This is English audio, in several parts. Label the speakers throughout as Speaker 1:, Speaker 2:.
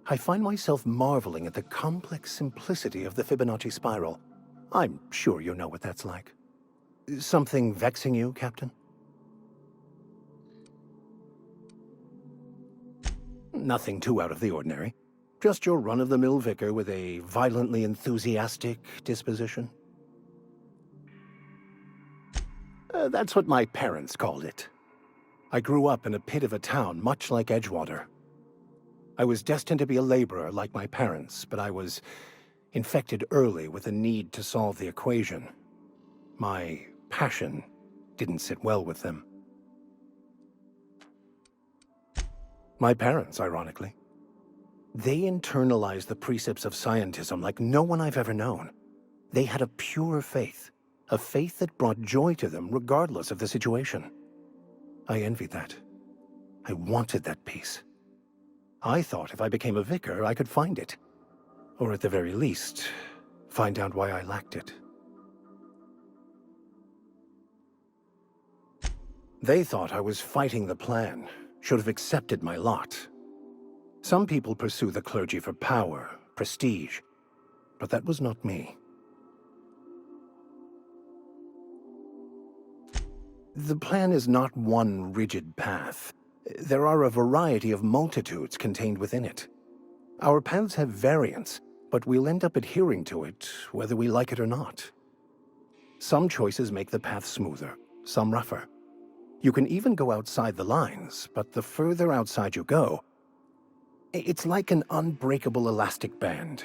Speaker 1: I find myself marveling at the complex simplicity of the Fibonacci spiral. I'm sure you know what that's like. Something vexing you, Captain? Nothing too out of the ordinary. Just your run-of-the-mill vicar with a violently enthusiastic disposition. That's what my parents called it. I grew up in a pit of a town much like Edgewater. I was destined to be a laborer like my parents, but I was infected early with a need to solve the equation. My passion didn't sit well with them. My parents, ironically. They internalized the precepts of scientism like no one I've ever known. They had a pure faith, a faith that brought joy to them regardless of the situation. I envied that. I wanted that peace. I thought if I became a vicar, I could find it. Or at the very least, find out why I lacked it. They thought I was fighting the plan, should have accepted my lot. Some people pursue the clergy for power, prestige, but that was not me. The plan is not one rigid path. There are a variety of multitudes contained within it. Our paths have variance, but we'll end up adhering to it, whether we like it or not. Some choices make the path smoother, some rougher. You can even go outside the lines, but the further outside you go, it's like an unbreakable elastic band.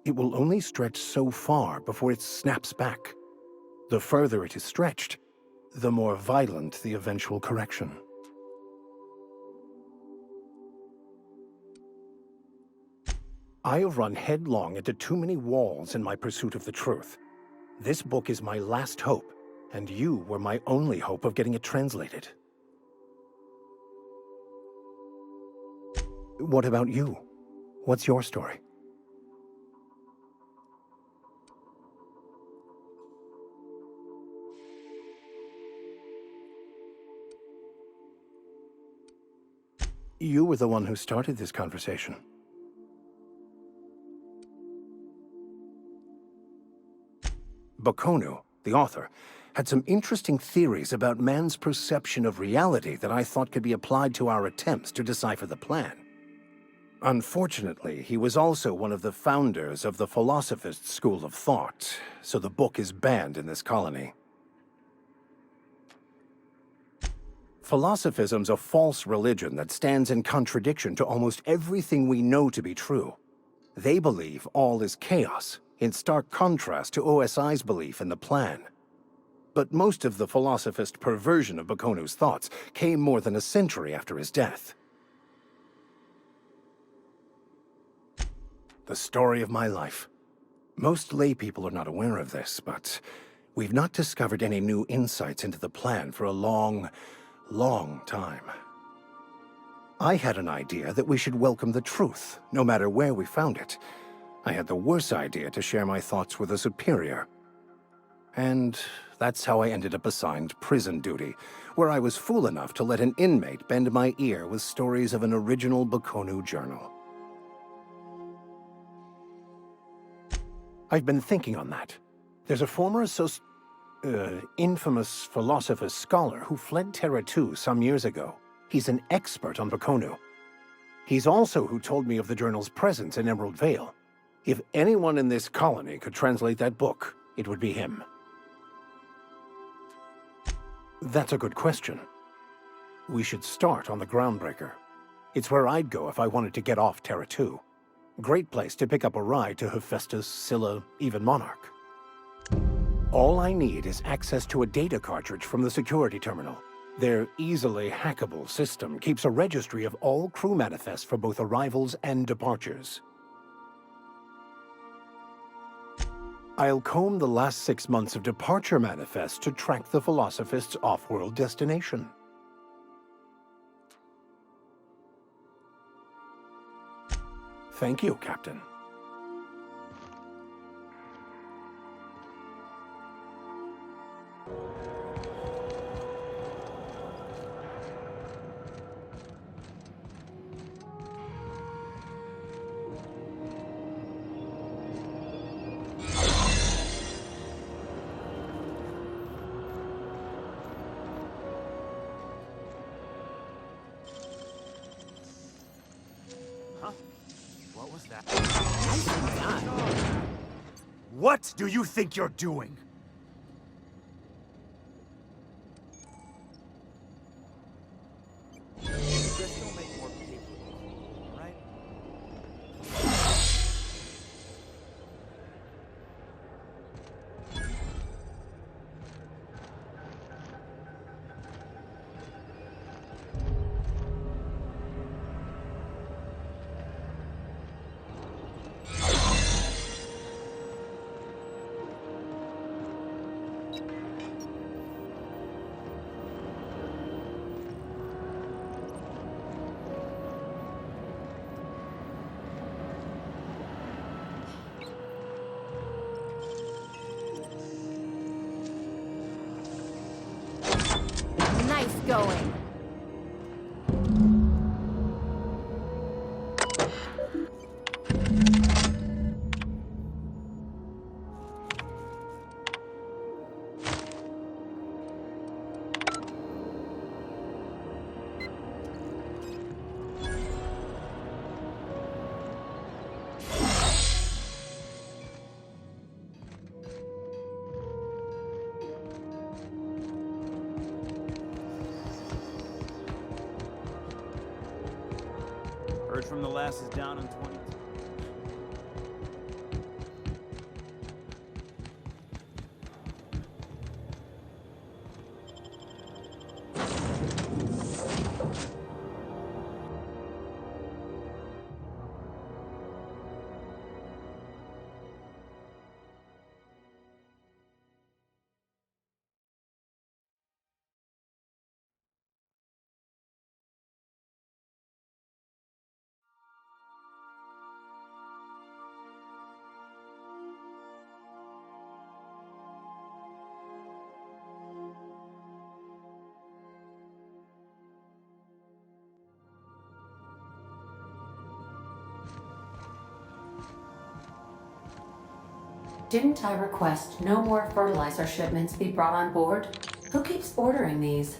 Speaker 1: It will only stretch so far before it snaps back. The further it is stretched, the more violent the eventual correction. I have run headlong into too many walls in my pursuit of the truth. This book is my last hope, and you were my only hope of getting it translated. What about you? What's your story? You were the one who started this conversation. Bakonu, the author, had some interesting theories about man's perception of reality that I thought could be applied to our attempts to decipher the plan. Unfortunately, he was also one of the founders of the Philosophist school of thought, so the book is banned in this colony. Philosophism's a false religion that stands in contradiction to almost everything we know to be true. They believe all is chaos, in stark contrast to OSI's belief in the plan. But most of the philosophist perversion of Bakonu's thoughts came more than a century after his death. The story of my life. Most lay people are not aware of this, but we've not discovered any new insights into the plan for a long time. I had an idea that we should welcome the truth, no matter where we found it. I had the worse idea to share my thoughts with a superior. And that's how I ended up assigned prison duty, where I was fool enough to let an inmate bend my ear with stories of an original Bakonu journal. I've been thinking on that. There's a former infamous philosophist scholar who fled Terra 2 some years ago. He's an expert on Bakonu. He's also who told me of the journal's presence in Emerald Vale. If anyone in this colony could translate that book, it would be him. That's a good question. We should start on the Groundbreaker. It's where I'd go if I wanted to get off Terra 2. Great place to pick up a ride to Hephaestus, Scylla, even Monarch. All I need is access to a data cartridge from the security terminal. Their easily hackable system keeps a registry of all crew manifests for both arrivals and departures. I'll comb the last 6 months of departure manifests to track the Philosophist's off-world destination. Thank you, Captain.
Speaker 2: Nicely done.
Speaker 3: What do you think you're doing?
Speaker 2: Just don't make more paper, right? Nice going.
Speaker 4: Heard from the lasses down in 22.
Speaker 5: Didn't I request no more fertilizer shipments be brought on board? Who keeps ordering these?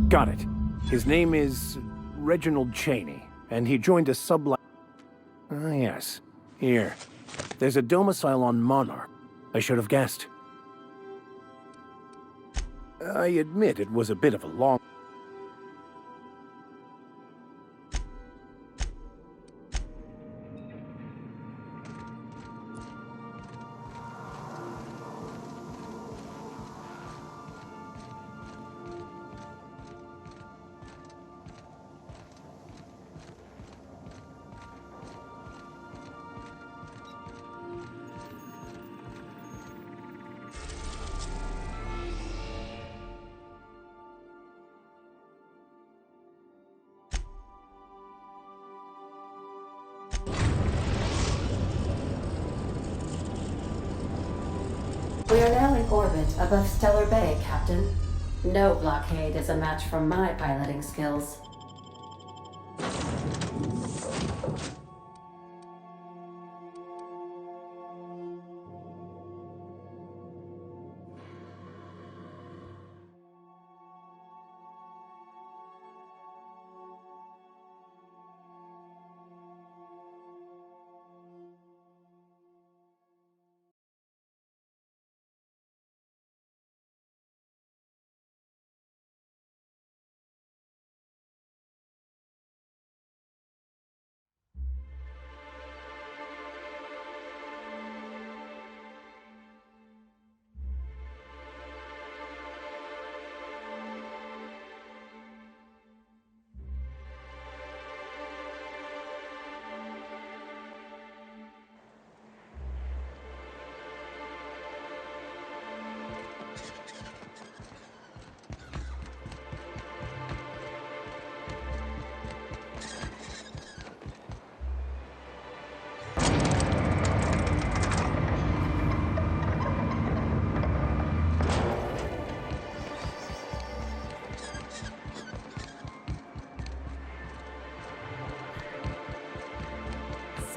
Speaker 1: Got it. His name is Reginald Cheney, and he joined a sublight. Ah, yes. Here. There's a domicile on Monarch. I should have guessed. I admit it was a bit of a long...
Speaker 5: We are now in orbit above Stellar Bay, Captain. No blockade is a match for my piloting skills.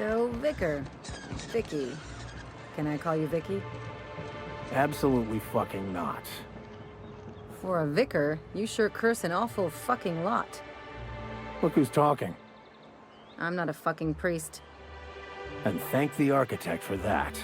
Speaker 6: So, Vicar. Vicky. Can I call you Vicky?
Speaker 1: Absolutely fucking not.
Speaker 6: For a vicar, you sure curse an awful fucking lot.
Speaker 1: Look who's talking.
Speaker 6: I'm not a fucking priest.
Speaker 1: And thank the architect for that.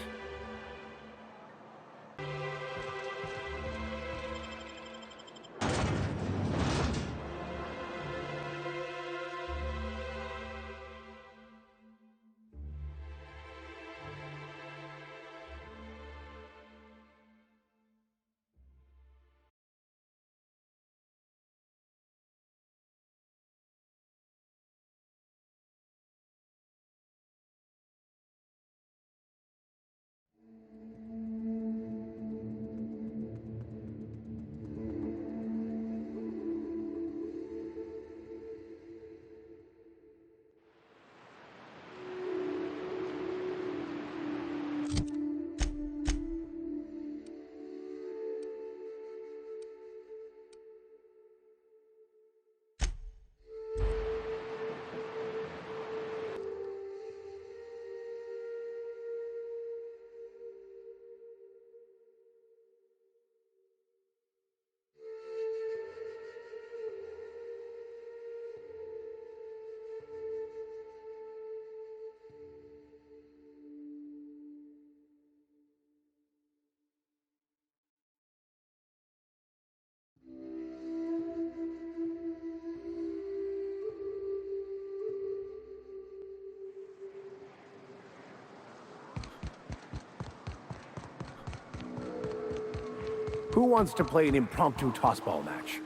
Speaker 1: Who wants to play an impromptu tossball match?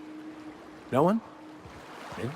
Speaker 1: No one? Me?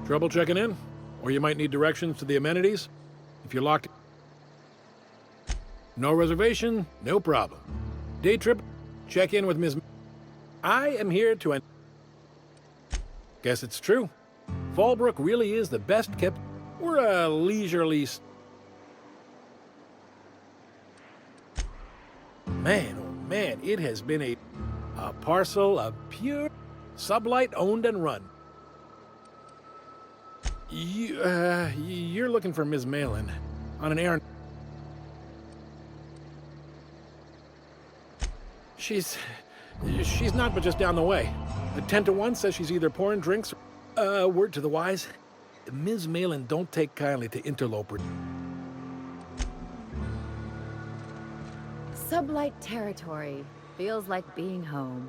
Speaker 7: Trouble checking in? Or you might need directions to the amenities? If you're locked... No reservation? No problem. Day trip? Check in with Ms. I am here to... Guess it's true. Fallbrook really is the best kept... We're a leisurely... Man, oh man, it has been a parcel of pure sublight owned and run. You're looking for Ms. Malin on an errand. She's not but just down the way. A 10 to 1 says she's either pouring drinks or, word to the wise, Ms. Malin don't take kindly to interlopers.
Speaker 6: Sublight territory. Feels like being home.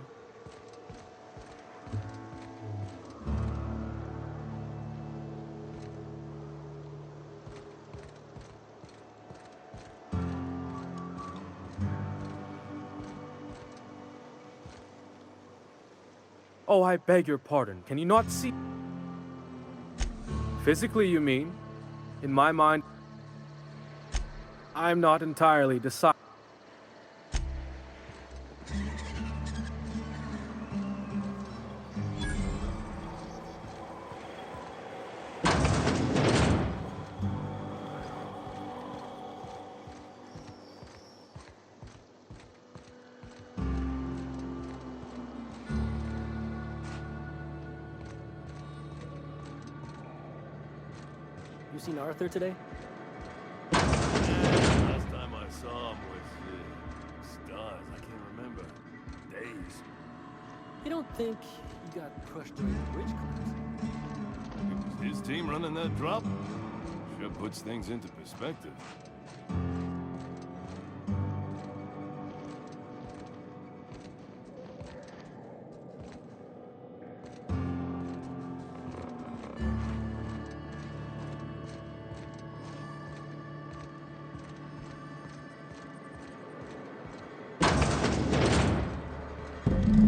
Speaker 8: Oh, I beg your pardon. Can you not see? Physically, you mean? In my mind, I'm not entirely decided.
Speaker 9: You seen Arthur today?
Speaker 7: You don't think he got crushed during the bridge collapse?
Speaker 9: It was his team running that drop? Sure puts things into perspective.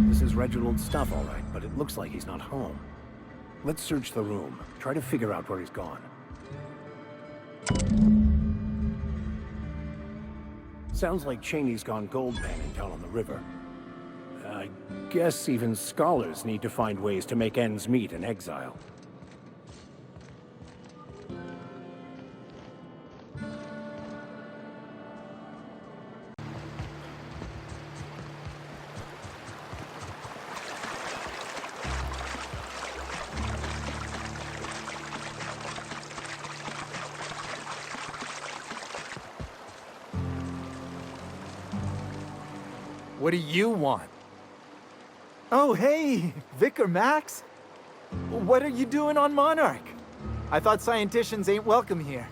Speaker 1: This is Reginald's stuff, all right, but it looks like he's not home. Let's search the room. Try to figure out where he's gone. Sounds like Cheney's gone gold panning down on the river. I guess even scholars need to find ways to make ends meet in exile.
Speaker 3: What do you want? Oh, hey, Vicar Max. What are you doing on Monarch? I thought scienticians ain't welcome here.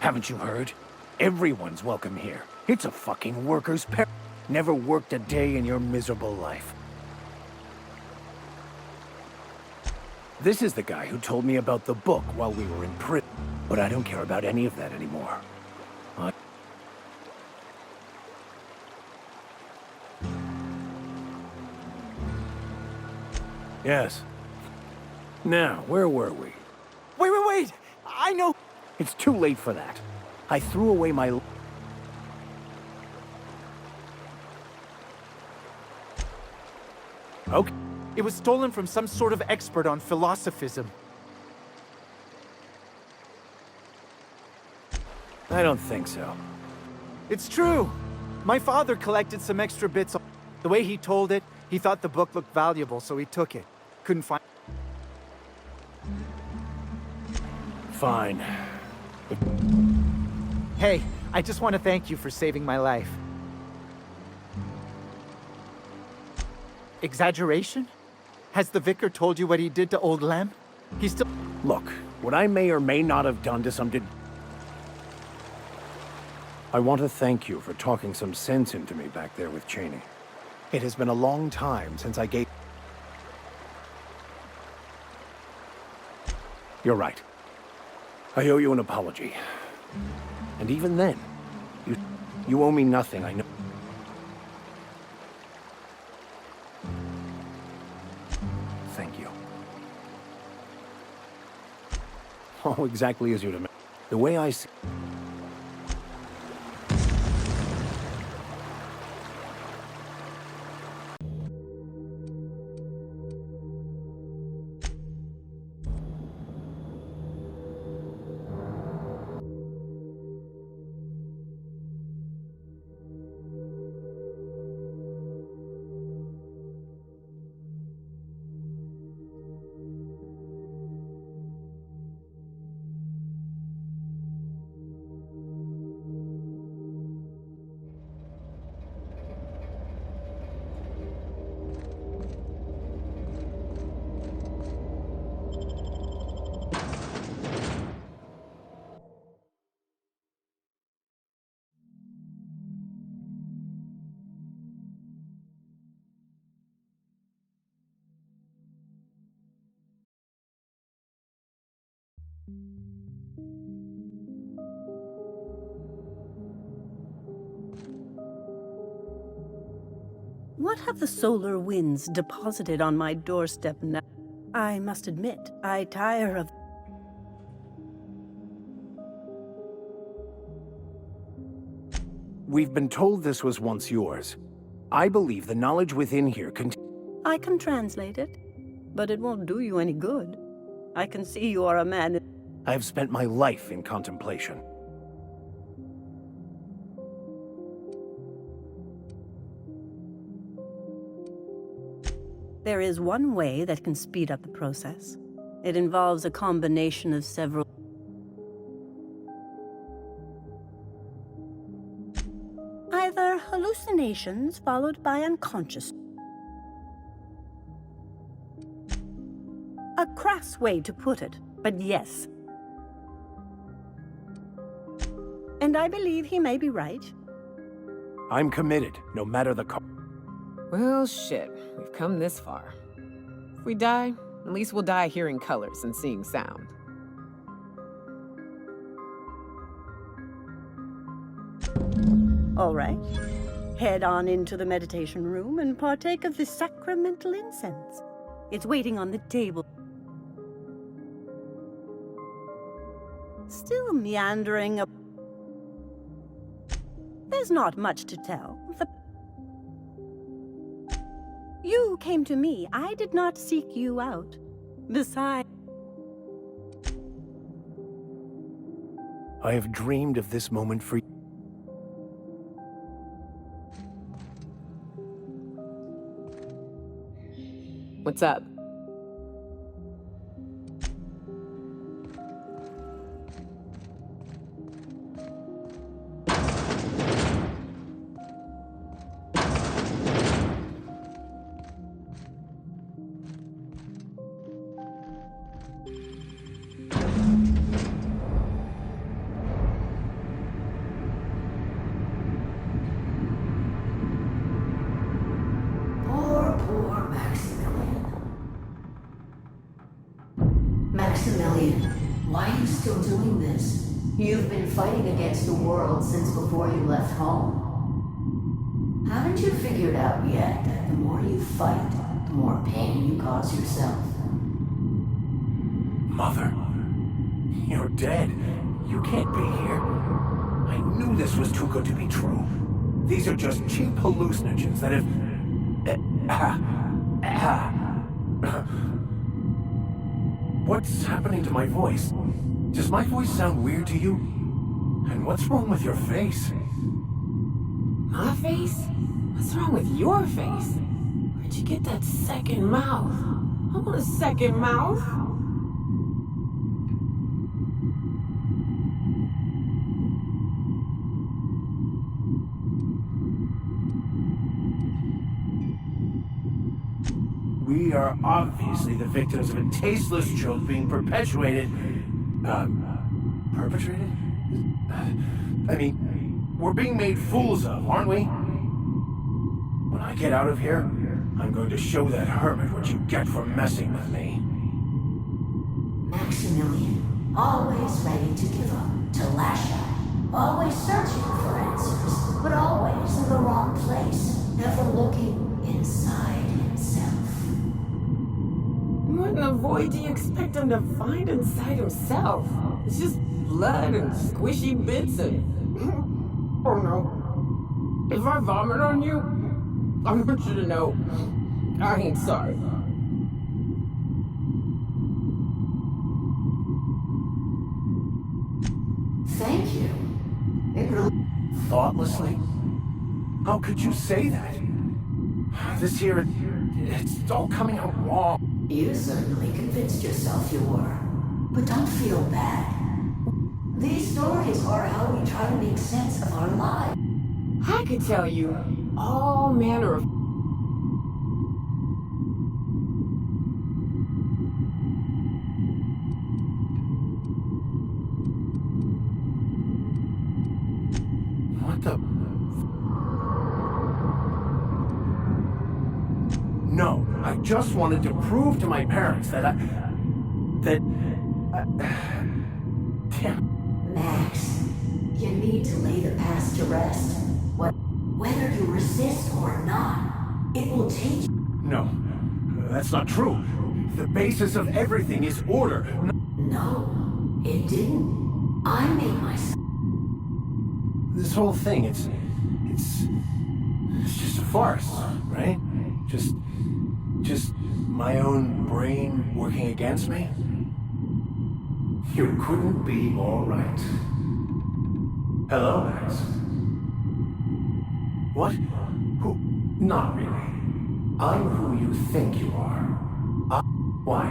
Speaker 1: Haven't you heard? Everyone's welcome here. It's a fucking worker's paradise. Never worked a day in your miserable life. This is the guy who told me about the book while we were in prison. But I don't care about any of that anymore. Yes. Now, where were we?
Speaker 3: Wait! I know.
Speaker 1: It's too late for that. I threw away my... Okay.
Speaker 3: It was stolen from some sort of expert on philosophism.
Speaker 1: I don't think so.
Speaker 3: It's true. My father collected some extra bits. The way he told it, he thought the book looked valuable, so he took it. Couldn't find...
Speaker 1: Fine.
Speaker 3: Hey, I just want to thank you for saving my life. Exaggeration? Has the vicar told you what he did to Old Lem? He's still...
Speaker 1: Look, what I may or may not have done to some I want to thank you for talking some sense into me back there with Cheney. It has been a long time since I gave... You're right. I owe you an apology. And even then, you owe me nothing, I know. Thank you. Oh, exactly as you'd imagine. The way I see...
Speaker 10: What have the solar winds deposited on my doorstep now? I must admit, I tire of...
Speaker 1: We've been told this was once yours. I believe the knowledge within here can...
Speaker 10: I can translate it, but it won't do you any good. I can see you are a man...
Speaker 1: I have spent my life in contemplation.
Speaker 10: There is one way that can speed up the process. It involves a combination of several... Either hallucinations followed by unconscious... A crass way to put it, but yes. And I believe he may be right.
Speaker 1: I'm committed, no matter the cost.
Speaker 11: Well, shit. We've come this far. If we die, at least we'll die hearing colors and seeing sound.
Speaker 10: All right. Head on into the meditation room and partake of the sacramental incense. It's waiting on the table. Still meandering up. There's not much to tell. You came to me. I did not seek you out. Besides,
Speaker 1: I have dreamed of this moment for
Speaker 11: What's up?
Speaker 5: Poor Maximilian. Maximilian, why are you still doing this? You've been fighting against the world since before you left home. Haven't you figured out yet that the more you fight, the more pain you cause yourself?
Speaker 1: Mother, you're dead. You can't be here. I knew this was too good to be true. These are just cheap hallucinogens that have... What's happening to my voice? Does my voice sound weird to you? And what's wrong with your face?
Speaker 11: My face? What's wrong with your face? Where'd you get that second mouth? I want a second mouth.
Speaker 1: We are obviously the victims of a tasteless joke being perpetuated. Perpetrated? I mean, we're being made fools of, aren't we? When I get out of here, I'm going to show that hermit what you get for messing with me.
Speaker 5: Maximilian, always ready to give up, to lash out, always searching for answers, but always in the wrong place, never looking inside himself.
Speaker 11: What in the void do you expect him to find inside himself? It's just blood and squishy bits and... Oh no. If I vomit on you, I want you to know I ain't sorry.
Speaker 5: Thank you. It really...
Speaker 1: Thoughtlessly? How could you say that? This here, it's all coming out wrong.
Speaker 5: You certainly convinced yourself you were. But don't feel bad. These stories are how we try to make sense of our lives.
Speaker 11: I could tell you all manner of...
Speaker 1: What the... No, I just wanted to prove to my parents that damn.
Speaker 5: Max, you need to lay the past to rest. Whether you resist or not, it will change.
Speaker 1: No, that's not true. The basis of everything is order.
Speaker 5: No, it didn't. I made myself.
Speaker 1: This whole thing, it's just a farce, right? Just my own brain working against me? You couldn't be more right. Hello, Max. What? Who? Not really. I'm who you think you are. Why?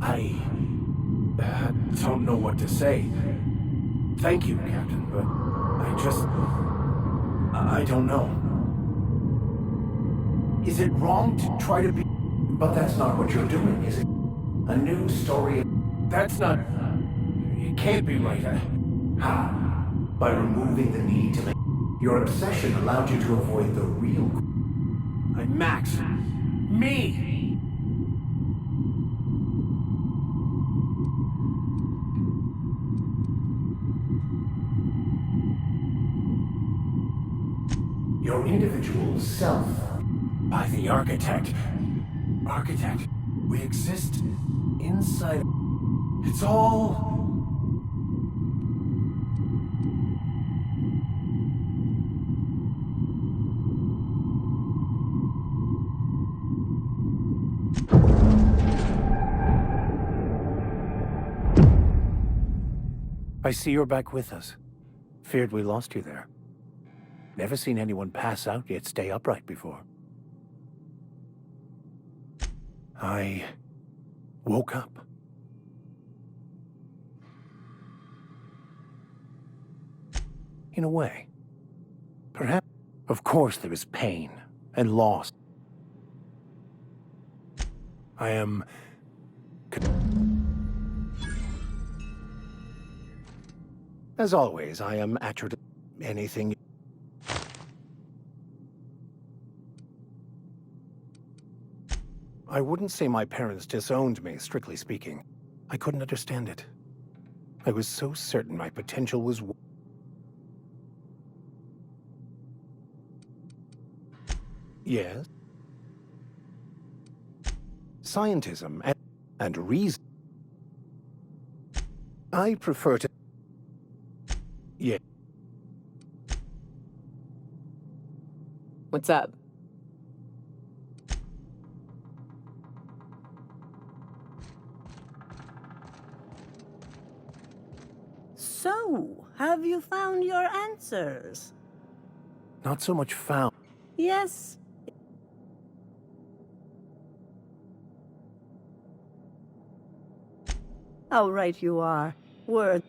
Speaker 1: I don't know what to say. Thank you, Captain, but I don't know. Is it wrong to try to be... But that's not what you're doing, is it? A new story... That's not... It can't be right, huh? How? By removing the need to make... Your obsession allowed you to avoid the real... Max! Me! Your individual self. By the architect. Architect, we exist inside... It's all... I see you're back with us. Feared we lost you there. Never seen anyone pass out yet stay upright before. I woke up. In a way. Perhaps. Of course there is pain and loss. I am... As always, I am at your... Anything... I wouldn't say my parents disowned me, strictly speaking. I couldn't understand it. I was so certain my potential was... Yes? Scientism and reason. I prefer to... Yeah.
Speaker 6: What's up?
Speaker 10: So, have you found your answers?
Speaker 1: Not so much found.
Speaker 10: Yes. How right you are. Word.